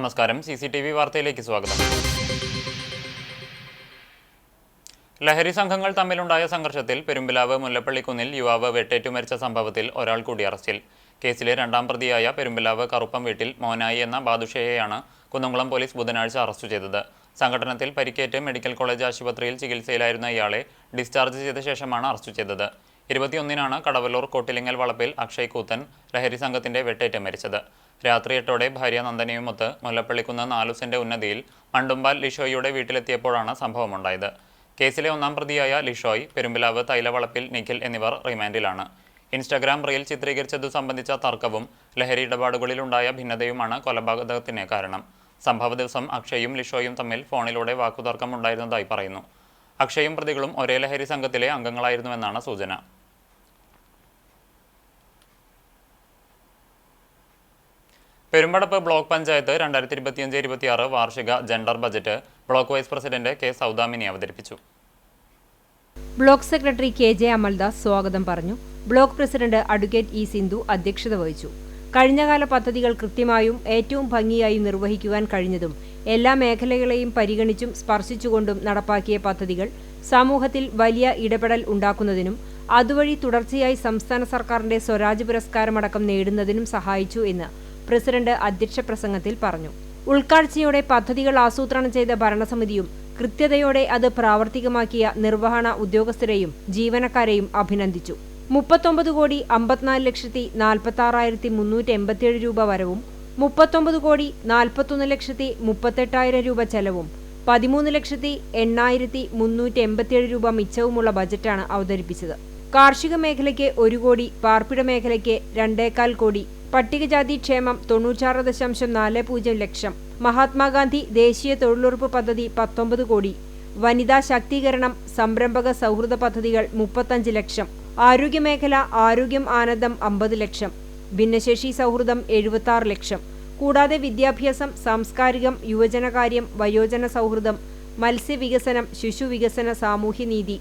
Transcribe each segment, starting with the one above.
നമസ്കാരം. CCTV വാർത്തയിലേക്ക് സ്വാഗതം. ലഹരി സംഘങ്ങൾ തമ്മിലുണ്ടായ സംഘർഷത്തിൽ പെരുമ്പിലാവ് മുല്ലപ്പള്ളിക്കുന്നിൽ യുവാവ് വെട്ടേറ്റു മരിച്ച സംഭവത്തിൽ ഒരാൾ കൂടി അറസ്റ്റിൽ. കേസിലെ രണ്ടാം പ്രതിയായ പെരുമ്പിലാവ് കറുപ്പം വീട്ടിൽ മോനായി എന്ന ബാദുഷയെയാണ് കുന്നംകുളം പോലീസ് ബുധനാഴ്ച അറസ്റ്റ് ചെയ്തത്. സംഘടനത്തിൽ പരിക്കേറ്റ് മെഡിക്കൽ കോളേജ് ആശുപത്രിയിൽ ചികിത്സയിലായിരുന്ന ഇയാളെ ഡിസ്ചാർജ് ചെയ്ത ശേഷമാണ് അറസ്റ്റ് ചെയ്തത്. 21-നാണ് കടവല്ലൂർ കോട്ടിലിങ്ങൽ വളപ്പിൽ അക്ഷയ് കൂത്തൻ ലഹരി സംഘത്തിന്റെ വെട്ടേറ്റ് മരിച്ചത്. രാത്രി 8ഓടെ ഭാര്യ നന്ദനയുമൊത്ത് മുല്ലപ്പള്ളിക്കുന്ന് 4 സെന്റ് ഉന്നതിയിൽ മണ്ടുമ്പാൽ ലിഷോയിയുടെ വീട്ടിലെത്തിയപ്പോഴാണ് സംഭവമുണ്ടായത്. കേസിലെ ഒന്നാം പ്രതിയായ ലിഷോയ്, പെരുമ്പിലാവ് തൈലവളപ്പിൽ നിഖിൽ എന്നിവർ റിമാൻഡിലാണ്. ഇൻസ്റ്റഗ്രാം റീൽ ചിത്രീകരിച്ചതു സംബന്ധിച്ച തർക്കവും ലഹരി ഇടപാടുകളിലുണ്ടായ ഭിന്നതയുമാണ് കൊലപാതകത്തിന് കാരണം. സംഭവ ദിവസം അക്ഷയും ലിഷോയും തമ്മിൽ ഫോണിലൂടെ വാക്കുതർക്കമുണ്ടായിരുന്നതായി പറയുന്നു. അക്ഷയും പ്രതികളും ഒരേ ലഹരി സംഘത്തിലെ അംഗങ്ങളായിരുന്നുവെന്നാണ് സൂചന. പെരുമ്പടപ്പ് ബ്ലോക്ക് പഞ്ചായത്ത് 2025-26 വാർഷിക gender budget block vice president K Saudamini അവതരിപ്പിച്ചു. ബ്ലോക്ക് സെക്രട്ടറി KJ അമൽദാസ് സ്വാഗതം പറഞ്ഞു. Block president advocate E Sindhu അധ്യക്ഷത വഹിച്ചു. കഴിഞ്ഞകാല പദ്ധതികൾ കൃത്യമായും ഏറ്റവും ഭംഗിയായും നിർവഹിക്കുവാൻ കഴിഞ്ഞതും എല്ലാ മേഖലകളെയും പരിഗണിച്ചും സ്പർശിച്ചുകൊണ്ടും നടപ്പാക്കിയ പദ്ധതികൾ സമൂഹത്തിൽ വലിയ ഇടപെടൽ ഉണ്ടാക്കുന്നതിനും അതുവഴി തുടർച്ചയായി സംസ്ഥാന സർക്കാരിന്റെ സ്വരാജ് പുരസ്കാരമടക്കം നേടുന്നതിനും സഹായിച്ചു എന്ന് പ്രസിഡന്റ് അധ്യക്ഷ പ്രസംഗത്തിൽ പറഞ്ഞു. ഉൾക്കാഴ്ചയോടെ പദ്ധതികൾ ആസൂത്രണം ചെയ്ത ഭരണസമിതിയും കൃത്യതയോടെ അത് പ്രാവർത്തികമാക്കിയ നിർവഹണ ഉദ്യോഗസ്ഥരെയും ജീവനക്കാരെയും അഭിനന്ദിച്ചു. 39,54,46,387 രൂപ വരവും 39,41,38,000 രൂപ ചെലവും 13,08,387 രൂപ മിച്ചവുമുള്ള ബജറ്റാണ് അവതരിപ്പിച്ചത്. കാർഷിക മേഖലയ്ക്ക് 1 കോടി, പാർപ്പിട മേഖലയ്ക്ക് 2.25 കോടി, പട്ടികജാതി ക്ഷേമം 96.40 ലക്ഷം, മഹാത്മാഗാന്ധി ദേശീയ തൊഴിലുറപ്പ് പദ്ധതി 19 കോടി, വനിതാ ശാക്തീകരണം സംരംഭക സൗഹൃദ പദ്ധതികൾ 35 ലക്ഷം, ആരോഗ്യമേഖല ആരോഗ്യം ആനന്ദം 50 ലക്ഷം, ഭിന്നശേഷി സൗഹൃദം 76 ലക്ഷം, കൂടാതെ വിദ്യാഭ്യാസം, സാംസ്കാരികം, യുവജനകാര്യം, വയോജന സൗഹൃദം, മത്സ്യവികസനം, ശിശുവികസന, സാമൂഹ്യനീതി,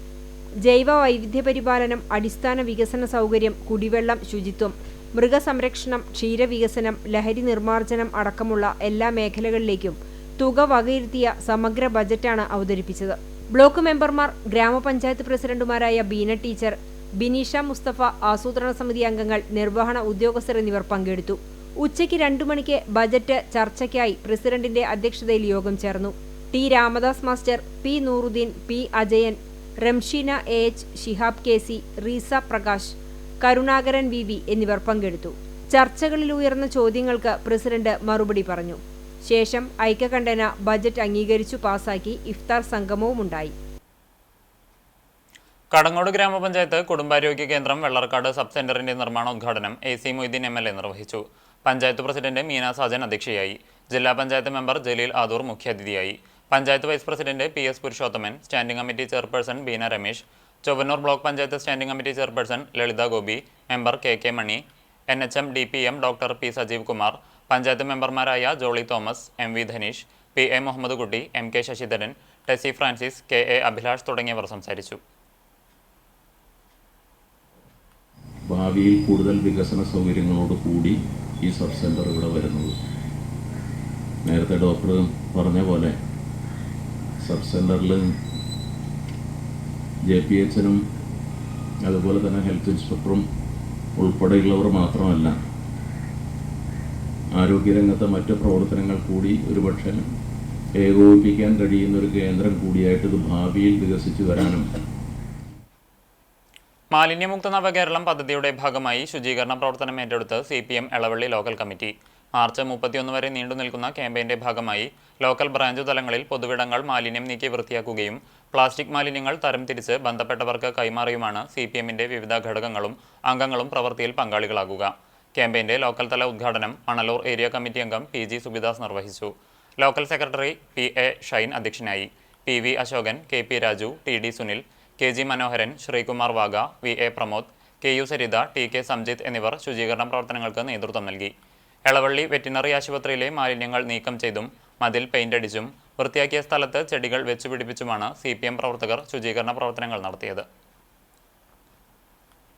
ജൈവ വൈവിധ്യപരിപാലനം, അടിസ്ഥാന വികസന സൗകര്യം, കുടിവെള്ളം, ശുചിത്വം, മൃഗസംരക്ഷണം, ക്ഷീരവികസനം, ലഹരി നിർമ്മാർജ്ജനം അടക്കമുള്ള എല്ലാ മേഖലകളിലേക്കും തുക വകയിരുത്തിയ സമഗ്ര ബജറ്റാണ് അവതരിപ്പിച്ചത്. ബ്ലോക്ക് മെമ്പർമാർ, ഗ്രാമപഞ്ചായത്ത് പ്രസിഡന്റുമാരായ ബീന ടീച്ചർ, ബിനീഷ മുസ്തഫ, ആസൂത്രണ സമിതി അംഗങ്ങൾ, നിർവഹണ ഉദ്യോഗസ്ഥർ എന്നിവർ പങ്കെടുത്തു. ഉച്ചയ്ക്ക് 2 മണിക്ക് ബജറ്റ് ചർച്ചയ്ക്കായി പ്രസിഡന്റിന്റെ അധ്യക്ഷതയിൽ യോഗം ചേർന്നു. T Ramadas master, P Nooruddeen, P Ajayan, Ramsheena AH, Shihab KC, Reesa Prakash, Karunakaran VV എന്നിവർ പങ്കെടുത്തു. ചർച്ചകളിൽ ഉയർന്ന ചോദ്യങ്ങൾക്ക് പ്രസിഡന്റ് മറുപടി പറഞ്ഞു. ശേഷം ഐക്യകണ്ഠേന ബജറ്റ് അംഗീകരിച്ചു പാസാക്കി ഇഫ്താർ സംഗമവുമുണ്ടായി. കടങ്ങോട് ഗ്രാമപഞ്ചായത്ത് കുടുംബാരോഗ്യ കേന്ദ്രം വെള്ളർക്കാട് സബ് സെന്ററിന്റെ നിർമ്മാണോദ്ഘാടനം AC മൊയ്തീൻ MLA നിർവഹിച്ചു. പഞ്ചായത്ത് പ്രസിഡന്റ് മീന സാജൻ അധ്യക്ഷയായി. ജില്ലാ പഞ്ചായത്ത് മെമ്പർ ജലീൽ ആദൂർ മുഖ്യാതിഥിയായി. Panchayat vice president PS Purushothaman, standing committee chairperson Beena Ramesh, Chowannur block panchayat standing committee chairperson Lalitha Gopi, member KK Mani, NHM DPM doctor P Sajeev Kumar, panchayat മെമ്പർമാരായ Jolly Thomas, MV Dhaneesh, PA Muhammad Kutty, MK Sasidharan, Tessy Francis, KA Abhilash തുടങ്ങിയവർ സംസാരിച്ചു. ഭാവിയിൽ കൂടുതൽ വികസന സൗകര്യങ്ങളോട് കൂടി ഈ സബ് സെൻ്റർ ഇവിടെ വരുന്നത്. നേരത്തെ ഡോക്ടർ പറഞ്ഞ പോലെ സബ് സെൻ്ററിൽ JPHനും അതുപോലെ തന്നെ ഹെൽത്ത് ഇൻസ്പെക്ടറും ഉൾപ്പെടെയുള്ളവർ മാത്രമല്ല, ആരോഗ്യരംഗത്തെ മറ്റ് പ്രവർത്തനങ്ങൾ കൂടി ഒരുപക്ഷെ ഏകോപിപ്പിക്കാൻ കഴിയുന്നൊരു കേന്ദ്രം കൂടിയായിട്ട് ഇത് ഭാവിയിൽ വികസിച്ചു വരാനും. മാലിന്യമുക്ത നവകേരളം പദ്ധതിയുടെ ഭാഗമായി ശുചീകരണ പ്രവർത്തനം ഏറ്റെടുത്ത് CPM Elavally local committee. March 31 വരെ നീണ്ടുനിൽക്കുന്ന ക്യാമ്പയിന്റെ ഭാഗമായി ലോക്കൽ ബ്രാഞ്ച് തലങ്ങളിൽ പൊതുവിടങ്ങൾ മാലിന്യം നീക്കി വൃത്തിയാക്കുകയും പ്ലാസ്റ്റിക് മാലിന്യങ്ങൾ തരംതിരിച്ച് ബന്ധപ്പെട്ടവർക്ക് കൈമാറിയുമാണ് CPMന്റെ വിവിധ ഘടകങ്ങളും അംഗങ്ങളും പ്രവൃത്തിയിൽ പങ്കാളികളാകുക. ക്യാമ്പയിന്റെ ലോക്കൽ തല ഉദ്ഘാടനം മണലൂർ ഏരിയ കമ്മിറ്റി അംഗം PG സുബിദാസ് നിർവഹിച്ചു. ലോക്കൽ സെക്രട്ടറി PA ഷൈൻ അധ്യക്ഷനായി. PV Ashokan, KP Raju, TD Sunil, KG മനോഹരൻ, Sreekumar Wagah, VA Pramod, KU Saritha, TK Samjith എന്നിവർ ശുചീകരണ പ്രവർത്തനങ്ങൾക്ക് നേതൃത്വം നൽകി. എളവള്ളി വെറ്റിനറി ആശുപത്രിയിലെ മാലിന്യങ്ങൾ നീക്കം ചെയ്തും മതിൽ പെയിന്റ് അടിച്ചും വൃത്തിയാക്കിയ സ്ഥലത്ത് ചെടികൾ വെച്ചുപിടിപ്പിച്ചുമാണ് CPM പ്രവർത്തകർ ശുചീകരണ പ്രവർത്തനങ്ങൾ നടത്തിയത്.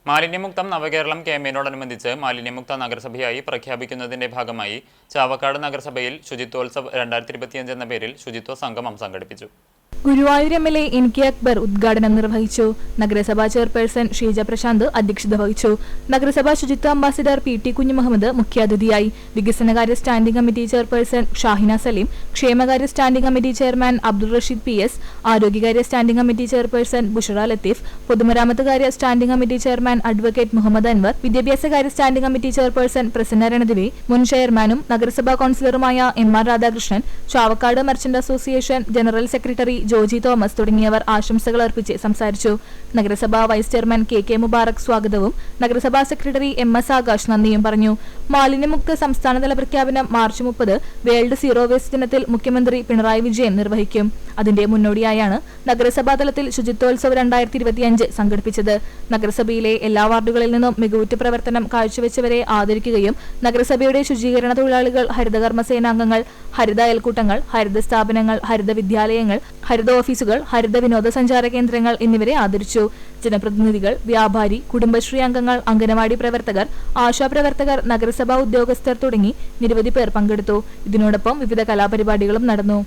മാലിന്യമുക്തം നവകേരളം ക്യാമ്പയിനോടനുബന്ധിച്ച് മാലിന്യമുക്ത നഗരസഭയായി പ്രഖ്യാപിക്കുന്നതിന്റെ ഭാഗമായി ചാവക്കാട് നഗരസഭയിൽ ശുചിത്വോത്സവ് 2025 എന്ന പേരിൽ ശുചിത്വ സംഗമം സംഘടിപ്പിച്ചു. ഗുരുവായൂർ എം.എൽ.എ. എൻ.കെ. അക്ബർ ഉദ്ഘാടനം നിർവഹിച്ചു. നഗരസഭാ ചെയർപേഴ്സൺ ഷീജ പ്രശാന്ത് അധ്യക്ഷത വഹിച്ചു. നഗരസഭാ ശുചിത്വ അംബാസിഡർ പി.ടി. കുഞ്ഞുമുഹമ്മദ് മുഖ്യാതിഥിയായി. വികസനകാര്യ standing committee chairperson Shahina Saleem, ക്ഷേമകാര്യ standing committee chairman Abdul Rasheed P S., ആരോഗ്യകാര്യ standing committee chairperson Bushara Latheef, പൊതുമരാമത്ത് standing committee chairman advocate Muhammad Anwar, വിദ്യാഭ്യാസകാര്യ standing committee chairperson Prasanna Ranadive, മുൻ ചെയർമാനും നഗരസഭാ കൗൺസിലറുമായ M R. Radhakrishnan, Chavakkad merchant association general secretary Joji Thomas തുടങ്ങിയവർ ആശംസകൾ അർപ്പിച്ച് സംസാരിച്ചു. നഗരസഭാ വൈസ് ചെയർമാൻ കെ. മുബാറക് സ്വാഗതവും നഗരസഭാ സെക്രട്ടറി എം.എസ്. ആകാശ് നന്ദിയും പറഞ്ഞു. മാലിന്യമുക്ത സംസ്ഥാനതല പ്രഖ്യാപനം മാർച്ച് 30 വേൾഡ് സീറോ വേസ്റ്റ് ദിനത്തിൽ മുഖ്യമന്ത്രി പിണറായി വിജയൻ നിർവഹിക്കും. അതിന്റെ മുന്നോടിയായാണ് നഗരസഭാ തലത്തിൽ ശുചിത്വോത്സവ് 2025 സംഘടിപ്പിച്ചത്. നഗരസഭയിലെ എല്ലാ വാർഡുകളിൽ നിന്നും മികവുറ്റ പ്രവർത്തനം കാഴ്ചവെച്ചവരെ ആദരിക്കുകയും നഗരസഭയുടെ ശുചീകരണ തൊഴിലാളികൾ, ഹരിതകർമ്മ സേനാംഗങ്ങൾ, ഹരിത അയൽക്കൂട്ടങ്ങൾ, ഹരിത സ്ഥാപനങ്ങൾ, ഹരിത വിദ്യാലയങ്ങൾ, ഹരിത ഓഫീസുകൾ, ഹരിത വിനോദസഞ്ചാര കേന്ദ്രങ്ങൾ എന്നിവരെ ആദരിച്ചു. ജനപ്രതിനിധികൾ, വ്യാപാരി, കുടുംബശ്രീ അംഗങ്ങൾ, അംഗനവാടി പ്രവർത്തകർ, ആശാപ്രവർത്തകർ, നഗരസഭാ ഉദ്യോഗസ്ഥർ തുടങ്ങി നിരവധി പേർ പങ്കെടുത്തു. ഇതിനോടൊപ്പം വിവിധ കലാപരിപാടികളും നടന്നു.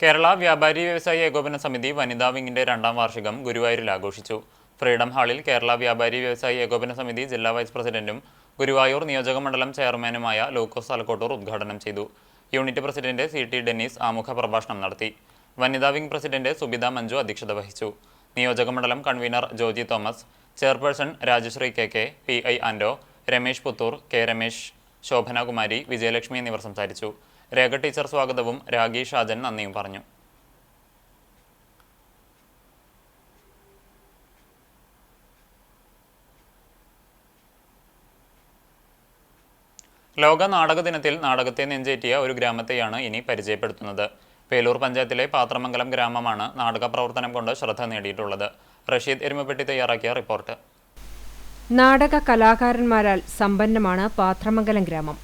കേരള വ്യാപാരി വ്യവസായി ഏകോപന സമിതി വനിതാ വിങ്ങിന്റെ 2ാം വാർഷികം ഗുരുവായൂരിൽ ആഘോഷിച്ചു. ഫ്രീഡം ഹാളിൽ കേരള വ്യാപാരി വ്യവസായി ഏകോപന സമിതി ജില്ലാ വൈസ് പ്രസിഡന്റും ഗുരുവായൂർ നിയോജക മണ്ഡലം ചെയർമാനുമായ ലൂക്കോസ് തലക്കോട്ടൂർ ഉദ്ഘാടനം ചെയ്തു. Unit president സി.ടി. ഡെന്നീസ് ആമുഖ പ്രഭാഷണം നടത്തി. വനിതാ വിംഗ് പ്രസിഡന്റ് സുബിത മഞ്ജു അധ്യക്ഷത വഹിച്ചു. നിയോജക മണ്ഡലം convener Joji Thomas, chairperson Rajasree K, P I. Ando, Ramesh Puthur, K. Ramesh, Shobhanakumari, Vijayalakshmi എന്നിവർ സംസാരിച്ചു. രേഖ ടീച്ചർ സ്വാഗതവും രാഗി ഷാജൻ നന്ദിയും പറഞ്ഞു. ലോക നാടക ദിനത്തിൽ നാടകത്തെ നെഞ്ചേറ്റിയ ഒരു ഗ്രാമത്തെയാണ് ഇനി പരിചയപ്പെടുത്തുന്നത്. പേലൂർ പഞ്ചായത്തിലെ പാത്രമംഗലം ഗ്രാമമാണ് നാടക പ്രവർത്തനം കൊണ്ട് ശ്രദ്ധ നേടിയിട്ടുള്ളത്. റഷീദ് എരുമപ്പെട്ടി തയ്യാറാക്കിയ റിപ്പോർട്ട്. നാടക കലാകാരന്മാരാൽ സമ്പന്നമാണ് പാത്രമംഗലം ഗ്രാമം.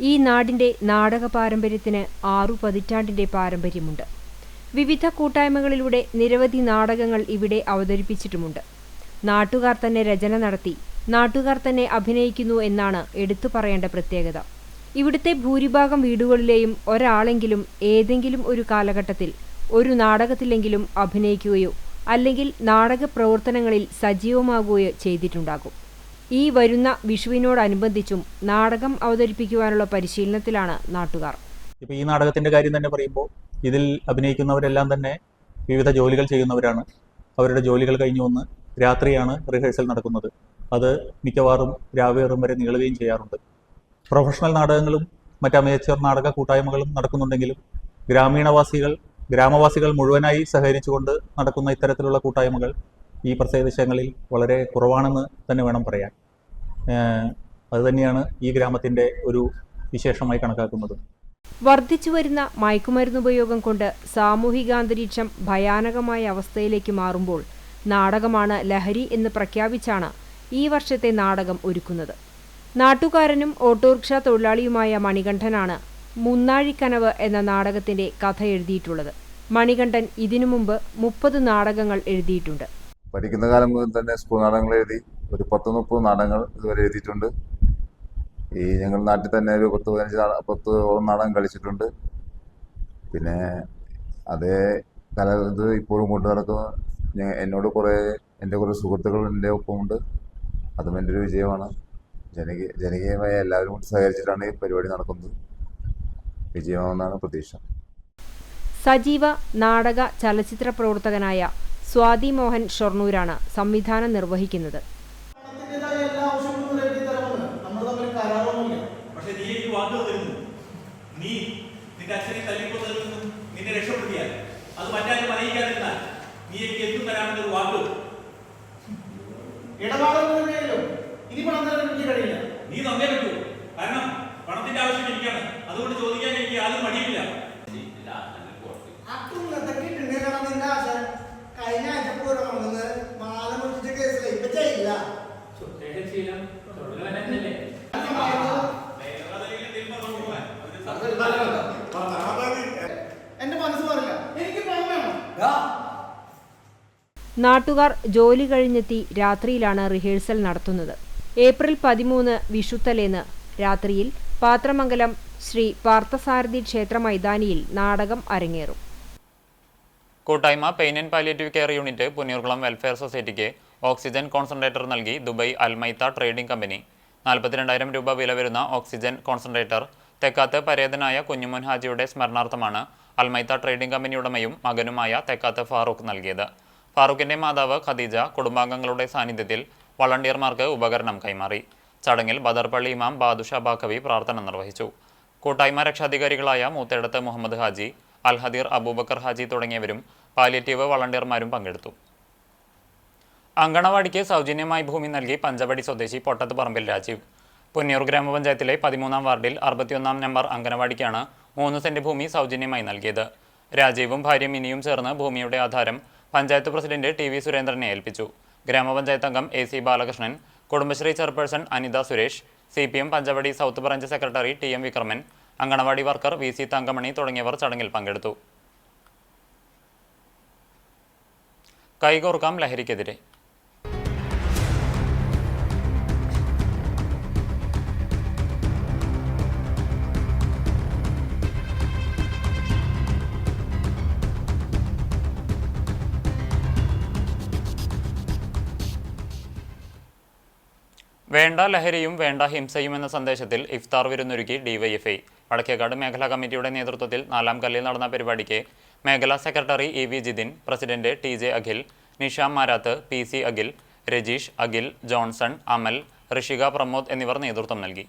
ഈ നാടിന്റെ നാടക പാരമ്പര്യത്തിന് 6 പതിറ്റാണ്ടിന്റെ പാരമ്പര്യമുണ്ട്. വിവിധ കൂട്ടായ്മകളിലൂടെ നിരവധി നാടകങ്ങൾ ഇവിടെ അവതരിപ്പിച്ചിട്ടുമുണ്ട്. നാട്ടുകാർ തന്നെ രചന നടത്തി നാട്ടുകാർ തന്നെ അഭിനയിക്കുന്നു എന്നാണ് എടുത്തു പറയേണ്ട പ്രത്യേകത. ഇവിടുത്തെ ഭൂരിഭാഗം വീടുകളിലെയും ഒരാളെങ്കിലും ഏതെങ്കിലും ഒരു കാലഘട്ടത്തിൽ ഒരു നാടകത്തിലെങ്കിലും അഭിനയിക്കുകയോ അല്ലെങ്കിൽ നാടക പ്രവർത്തനങ്ങളിൽ സജീവമാകുകയോ ചെയ്തിട്ടുണ്ടാകും. ഈ വരുന്ന വിഷുവിനോടനുബന്ധിച്ചും നാടകം അവതരിപ്പിക്കുവാനുള്ള പരിശീലനത്തിലാണ് നാട്ടുകാർ. ഇപ്പോൾ ഈ നാടകത്തിൻ്റെ കാര്യം തന്നെ പറയുമ്പോൾ ഇതിൽ അഭിനയിക്കുന്നവരെല്ലാം തന്നെ വിവിധ ജോലികൾ ചെയ്യുന്നവരാണ്. അവരുടെ ജോലികൾ കഴിഞ്ഞു വന്ന് രാത്രിയാണ് റിഹേഴ്സൽ നടക്കുന്നത്. അത് മിക്കവാറും രാവേറും വരെ നീളുകയും ചെയ്യാറുണ്ട്. പ്രൊഫഷണൽ നാടകങ്ങളും മറ്റ് അമേച്ചർ നാടക കൂട്ടായ്മകളും നടക്കുന്നുണ്ടെങ്കിലും ഗ്രാമവാസികൾ മുഴുവനായി സഹകരിച്ചുകൊണ്ട് നടക്കുന്ന ഇത്തരത്തിലുള്ള കൂട്ടായ്മകൾ ഈ പ്രദേശങ്ങളിൽ വളരെ കുറവാണെന്ന് തന്നെ വേണം പറയാൻ. അതുതന്നെയാണ് ഈ ഗ്രാമത്തിൻ്റെ ഒരു വിശേഷമായി കണക്കാക്കുന്നത്. വർദ്ധിച്ചുവരുന്ന മയക്കുമരുന്നുപയോഗം കൊണ്ട് സാമൂഹികാന്തരീക്ഷം ഭയാനകമായ അവസ്ഥയിലേക്ക് മാറുമ്പോൾ നാടകമാണ് ലഹരി എന്ന് പ്രഖ്യാപിച്ചാണ് ഈ വർഷത്തെ നാടകം ഒരുക്കുന്നത്. നാട്ടുകാരനും ഓട്ടോറിക്ഷ തൊഴിലാളിയുമായ മണികണ്ഠനാണ് മുന്നാഴിക്കനവ് എന്ന നാടകത്തിന്റെ കഥ എഴുതിയിട്ടുള്ളത്. മണികണ്ഠൻ ഇതിനു മുമ്പ് 30 നാടകങ്ങൾ എഴുതിയിട്ടുണ്ട്. പഠിക്കുന്ന കാലം മുതൽ തന്നെ സ്കൂൾ നാടകങ്ങൾ എഴുതി ഒരു 10-30 നാടകങ്ങൾ ഇതുവരെ എഴുതിയിട്ടുണ്ട്. ഈ ഞങ്ങളുടെ നാട്ടിൽ തന്നെ ഒരു 10-15 നാടകം കളിച്ചിട്ടുണ്ട്. പിന്നെ അതേ ഇത് ഇപ്പോഴും കൊണ്ടു നടക്കുന്ന എന്നോട് എൻ്റെ കുറേ സുഹൃത്തുക്കൾ എൻ്റെ ഒപ്പമുണ്ട്. അതും എൻ്റെ ഒരു വിജയമാണ്. ജനകീയമായ എല്ലാവരും കൂടി സഹകരിച്ചിട്ടാണ് ഈ പരിപാടി നടക്കുന്നത്. വിജയമാണെന്നാണ് പ്രതീക്ഷ. സജീവ നാടക ചലച്ചിത്ര പ്രവർത്തകനായ സ്വാതി മോഹൻ ഷൊർണൂരാണ് സംവിധാനം നിർവഹിക്കുന്നത്. നീ തന്നേ പറ്റൂ. കാരണം പണത്തിന്റെ ആവശ്യം എനിക്കാണ്. അതുകൊണ്ട് ചോദിക്കാൻ എനിക്ക് യാതൊരു മടിയില്ല. നാട്ടുകാർ ജോലി കഴിഞ്ഞെത്തി രാത്രിയിലാണ് റിഹേഴ്സൽ നടത്തുന്നത്. ഏപ്രിൽ 13 വിഷുത്തലേന്ന് രാത്രിയിൽ പാത്രമംഗലം ശ്രീ പാർത്ഥസാരഥി ക്ഷേത്ര മൈതാനിയിൽ നാടകം അരങ്ങേറും. കൂട്ടായ്മ pain and palliative care unit Punnayurkulam welfare സൊസൈറ്റിക്ക് ഓക്സിജൻ കോൺസെൻട്രേറ്റർ നൽകി ദുബായ് അൽമൈത്ത ട്രേഡിംഗ് കമ്പനി. 42,000 രൂപ വില വരുന്ന ഓക്സിജൻ കോൺസെൻട്രേറ്റർ തെക്കാത്ത് പരേതനായ കുഞ്ഞുമോൻ ഹാജിയുടെ സ്മരണാർത്ഥമാണ് അൽമൈത്ത ട്രേഡിംഗ് കമ്പനി ഉടമയും മകനുമായ തെക്കാത്ത് ഫാറൂഖ് നൽകിയത്. ഫാറൂഖിന്റെ മാതാവ് ഖദീജ കുടുംബാംഗങ്ങളുടെ സാന്നിധ്യത്തിൽ വളണ്ടിയർമാർക്ക് ഉപകരണം കൈമാറി. ചടങ്ങിൽ ബദർപള്ളി ഇമാം ബാദുഷ ബാഖവി പ്രാർത്ഥന നിർവഹിച്ചു. കൂട്ടായ്മ രക്ഷാധികാരികളായ മൂത്തേടത്ത് മുഹമ്മദ് ഹാജി, അൽഹദീർ അബൂബക്കർ ഹാജി തുടങ്ങിയവരും പാലിയേറ്റീവ് വളണ്ടിയർമാരും പങ്കെടുത്തു. അങ്കണവാടിക്ക് സൗജന്യമായി ഭൂമി നൽകി പഞ്ചവടി സ്വദേശി പൊട്ടത്ത് പറമ്പിൽ രാജീവ്. പുന്നയൂർ ഗ്രാമപഞ്ചായത്തിലെ 13-ാം വാർഡിൽ 61-ാം നമ്പർ അങ്കണവാടിക്കാണ് 3 സെന്റ് ഭൂമി സൗജന്യമായി നൽകിയത്. രാജീവും ഭാര്യ മിനിയും ചേർന്ന് ഭൂമിയുടെ ആധാരം പഞ്ചായത്ത് പ്രസിഡന്റ് TV സുരേന്ദ്രനെ ഏൽപ്പിച്ചു. ഗ്രാമപഞ്ചായത്ത് അംഗം AC Balakrishnan, Kudumbashree chairperson Anitha Suresh, CPM Panchavadi south branch secretary TM Vikraman, anganwadi worker VC Thankamani തുടങ്ങിയവർ ചടങ്ങിൽ പങ്കെടുത്തു. കൈകോർക്കാം ലഹരിക്കെതിരെ. വേണ്ട ലഹരിയും വേണ്ട ഹിംസയും എന്ന സന്ദേശത്തിൽ ഇഫ്താർ വിരുന്നൊരുക്കി DYFI. വടക്കേക്കാട് മേഖലാ കമ്മിറ്റിയുടെ നേതൃത്വത്തിൽ 4-ാം കല്ലിൽ നടന്ന പരിപാടിക്ക് മേഖലാ secretary EV Jithin, president TJ Akhil, Nisham Marath, PC Akhil, Rajeesh, Akhil, Johnson, Amal, Rishika Pramod എന്നിവർ നേതൃത്വം നൽകി.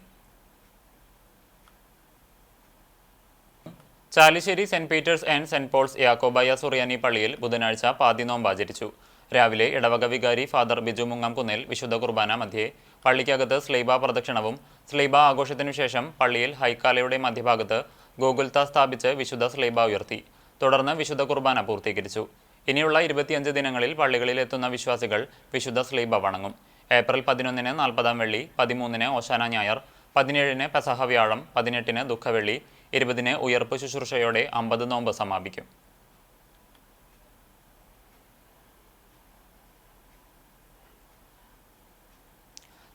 Chalissery saint Peter's and saint Paul's യാക്കോബായ സുറിയാനി പള്ളിയിൽ ബുധനാഴ്ച പാതിനോമ്പ് ആചരിച്ചു. രാവിലെ ഇടവക വികാരി ഫാദർ ബിജു മുങ്ങംകുന്നേൽ വിശുദ്ധ കുർബാന മധ്യേ പള്ളിക്കകത്ത് സ്ലീബ പ്രദക്ഷിണവും സ്ലീബ ആഘോഷത്തിനു ശേഷം പള്ളിയിൽ ഹൈക്കാലയുടെ മധ്യഭാഗത്ത് ഗോകുൽത്ത സ്ഥാപിച്ച് വിശുദ്ധ സ്ലീബ ഉയർത്തി. തുടർന്ന് വിശുദ്ധ കുർബാന പൂർത്തീകരിച്ചു. ഇനിയുള്ള 25 ദിനങ്ങളിൽ പള്ളികളിൽ എത്തുന്ന വിശ്വാസികൾ വിശുദ്ധ സ്ലീബ വണങ്ങും. ഏപ്രിൽ 11-ന് 40-ാം വെള്ളി, 13-ന് ഓശാന ഞായർ, 17-ന് പെസഹ വ്യാഴം, 18-ന് ദുഃഖവെള്ളി, 20-ന് ഉയർപ്പ് ശുശ്രൂഷയോടെ 50 നോമ്പ് സമാപിക്കും.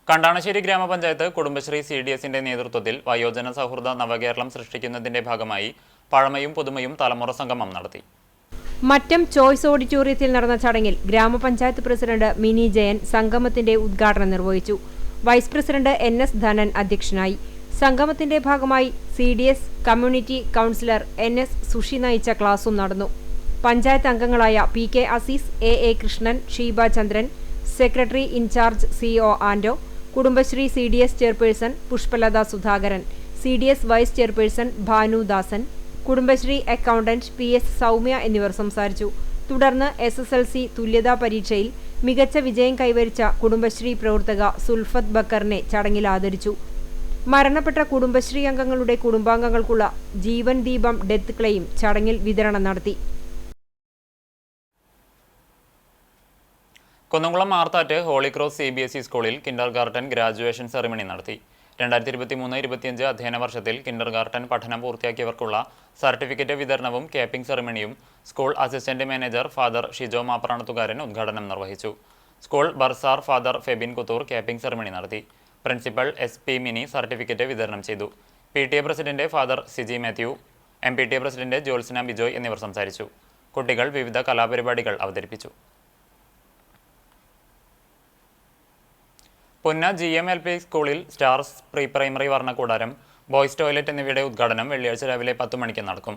കണ്ടാണശ്ശേരി ഗ്രാമപഞ്ചായത്ത് കുടുംബശ്രീ CDSന്റെ നേതൃത്വത്തിൽ വയോജന സൗഹൃദ നവകേരളം സൃഷ്ടിക്കുന്നതിന്റെ ഭാഗമായി പഴമയും പുതുമയും തലമുറ സംഗമം നടത്തി. മറ്റം ചോയ്സ് ഓഡിറ്റോറിയത്തിൽ നടന്ന ചടങ്ങിൽ ഗ്രാമപഞ്ചായത്ത് പ്രസിഡന്റ് മിനി ജയൻ സംഗമത്തിന്റെ ഉദ്ഘാടനം നിർവഹിച്ചു. വൈസ് പ്രസിഡന്റ് NS ധനൻ അധ്യക്ഷനായി. സംഗമത്തിന്റെ ഭാഗമായി CDS community counsellor NS Sushi നയിച്ച ക്ലാസും നടന്നു. പഞ്ചായത്ത് അംഗങ്ങളായ PK Azeez, AA Krishnan, Sheeba Chandran, secretary in charge CO Ando, Kudumbashree CDS chairperson Pushpalatha Sudhakaran, CDS vice chairperson Bhanu Dasan, Kudumbashree accountant PS Soumya എന്നിവർ സംസാരിച്ചു. തുടർന്ന് SSLC തുല്യതാ പരീക്ഷയിൽ മികച്ച വിജയം കൈവരിച്ച കുടുംബശ്രീ പ്രവർത്തക സുൽഫത്ത് ബക്കറിനെ ചടങ്ങിൽ ആദരിച്ചു. മരണപ്പെട്ട കുടുംബശ്രീ അംഗങ്ങളുടെ കുടുംബാംഗങ്ങൾക്കുള്ള ജീവൻ ദീപം ഡെത്ത് ക്ലെയിം ചടങ്ങിൽ വിതരണം നടത്തി. കുന്നംകുളം മാർത്താറ്റ് ഹോളി ക്രോസ് CBSE സ്കൂളിൽ കിൻഡർ ഗാർട്ടൻ ഗ്രാജുവേഷൻ സെറിമണി നടത്തി. 2023-25 അധ്യയന വർഷത്തിൽ കിൻഡർ ഗാർട്ടൻ പഠനം പൂർത്തിയാക്കിയവർക്കുള്ള സർട്ടിഫിക്കറ്റ് വിതരണവും ക്യാപ്പിംഗ് സെറിമണിയും school assistant manager father Shijo Mapranathukaran ഉദ്ഘാടനം നിർവഹിച്ചു. School bursar father Febin Kuthur capping ceremony നടത്തി. പ്രിൻസിപ്പൽ SP മിനി സർട്ടിഫിക്കറ്റ് വിതരണം ചെയ്തു. PTA president father Siji Mathew, MPTA president Jyotsna Bijoy എന്നിവർ സംസാരിച്ചു. കുട്ടികൾ വിവിധ കലാപരിപാടികൾ അവതരിപ്പിച്ചു. പുന്ന GMLP സ്കൂളിൽ stars pre primary വർണ്ണക്കൂടാരം, boys toilet എന്നിവയുടെ ഉദ്ഘാടനം വെള്ളിയാഴ്ച രാവിലെ 10 മണിക്ക് നടക്കും.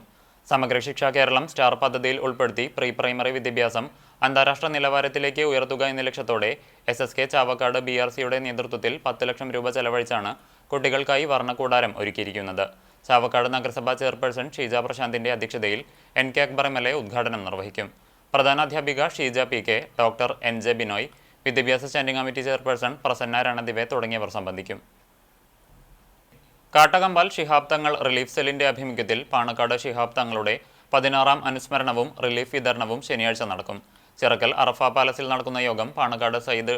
സമഗ്ര ശിക്ഷ കേരളം സ്റ്റാർ പദ്ധതിയിൽ ഉൾപ്പെടുത്തി പ്രീ പ്രൈമറി വിദ്യാഭ്യാസം അന്താരാഷ്ട്ര നിലവാരത്തിലേക്ക് ഉയർത്തുക എന്ന ലക്ഷ്യത്തോടെ SSK ചാവക്കാട് BRCയുടെ നേതൃത്വത്തിൽ 10 ലക്ഷം രൂപ ചെലവഴിച്ചാണ് കുട്ടികൾക്കായി വർണ്ണക്കൂടാരം ഒരുക്കിയിരിക്കുന്നത്. ചാവക്കാട് നഗരസഭാ ചെയർപേഴ്സൺ ഷീജ പ്രശാന്തിന്റെ അധ്യക്ഷതയിൽ NK അക്ബർ MLA ഉദ്ഘാടനം നിർവഹിക്കും. പ്രധാനാധ്യാപിക Sheeja PK, doctor NJ Binoy, വിദ്യാഭ്യാസ standing committee chairperson Prasanna Ranadive തുടങ്ങിയവർ സംബന്ധിക്കും. കാട്ടകമ്പാൽ ശിഹാബ് തങ്ങൾ റിലീഫ് സെല്ലിന്റെ ആഭിമുഖ്യത്തിൽ പാണക്കാട് ശിഹാബ് തങ്ങളുടെ 16-ാം അനുസ്മരണവും റിലീഫ് വിതരണവും ശനിയാഴ്ച നടക്കും. ചിറക്കൽ അറഫ പാലസിൽ നടക്കുന്ന യോഗം പാണക്കാട് സയ്യിദ്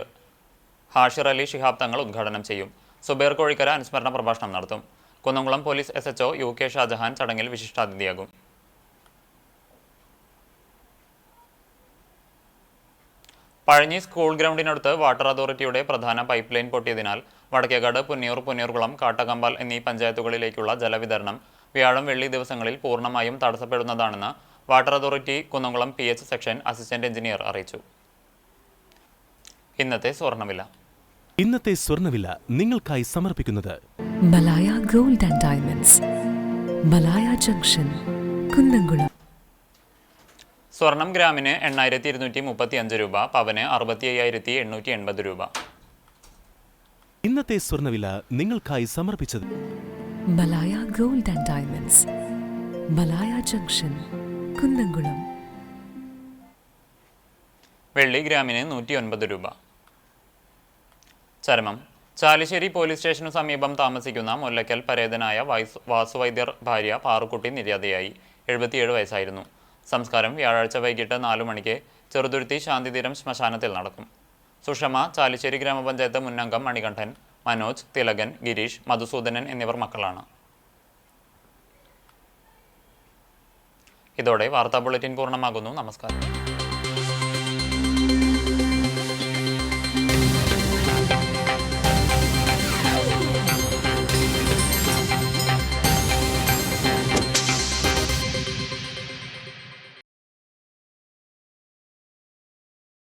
ഹാഷിർ അലി ശിഹാബ് തങ്ങൾ ഉദ്ഘാടനം ചെയ്യും. സുബൈർ കോഴിക്കര അനുസ്മരണ പ്രഭാഷണം നടത്തും. Kunnamkulam police SHO UK Shajahan ചടങ്ങിൽ വിശിഷ്ടാതിഥിയാകും. പഴഞ്ഞി സ്കൂൾ ഗ്രൗണ്ടിനടുത്ത് വാട്ടർ അതോറിറ്റിയുടെ പ്രധാന പൈപ്പ് ലൈൻ പൊട്ടിയതിനാൽ വടക്കേക്കാട്, പുന്നിയൂർ, പുന്നിയൂർകുളം, കാട്ടകമ്പാൽ എന്നീ പഞ്ചായത്തുകളിലേക്കുള്ള ജലവിതരണം വ്യാഴം, വെള്ളി ദിവസങ്ങളിൽ പൂർണ്ണമായും തടസ്സപ്പെടുന്നതാണെന്ന് water authority Kunnamkulam PH section assistant engineer അറിയിച്ചു. ഇന്നത്തെ സ്വർണ്ണവില നിങ്ങൾക്കായി സമർപ്പിക്കുന്നത് Malaya gold and diamonds, Malaya junction, Kunnamkulam. സ്വർണം ഗ്രാമിന് 8,235 രൂപ, പവന് 65,880 രൂപ. ഇന്നത്തെ സ്വർണ്ണവില നിങ്ങൾക്കായി സമർപ്പിച്ചത് Malaya gold and diamonds, Malaya junction, Kunnamkulam. വെള്ളി ഗ്രാമിന് 109 രൂപ. ചരമം. ചാലിശ്ശേരി പോലീസ് സ്റ്റേഷനു സമീപം താമസിക്കുന്ന മുല്ലക്കൽ പരേതനായ വാസുവൈദ്യർ ഭാര്യ പാറുക്കുട്ടി നിര്യാതയായി. 77 വയസ്സായിരുന്നു. സംസ്കാരം വ്യാഴാഴ്ച വൈകിട്ട് 4 മണിക്ക് ചെറുതുരുത്തി ശാന്തിതീരം ശ്മശാനത്തിൽ നടക്കും. സുഷമ ചാലിശ്ശേരി ഗ്രാമപഞ്ചായത്ത് മുന്നംഗം മണികണ്ഠൻ, മനോജ്, തിലകൻ, ഗിരീഷ്, മധുസൂദനൻ എന്നിവർ മക്കളാണ്. ഇതോടെ വാർത്താ ബുള്ളറ്റിൻ പൂർണ്ണമാകുന്നു. നമസ്കാരം.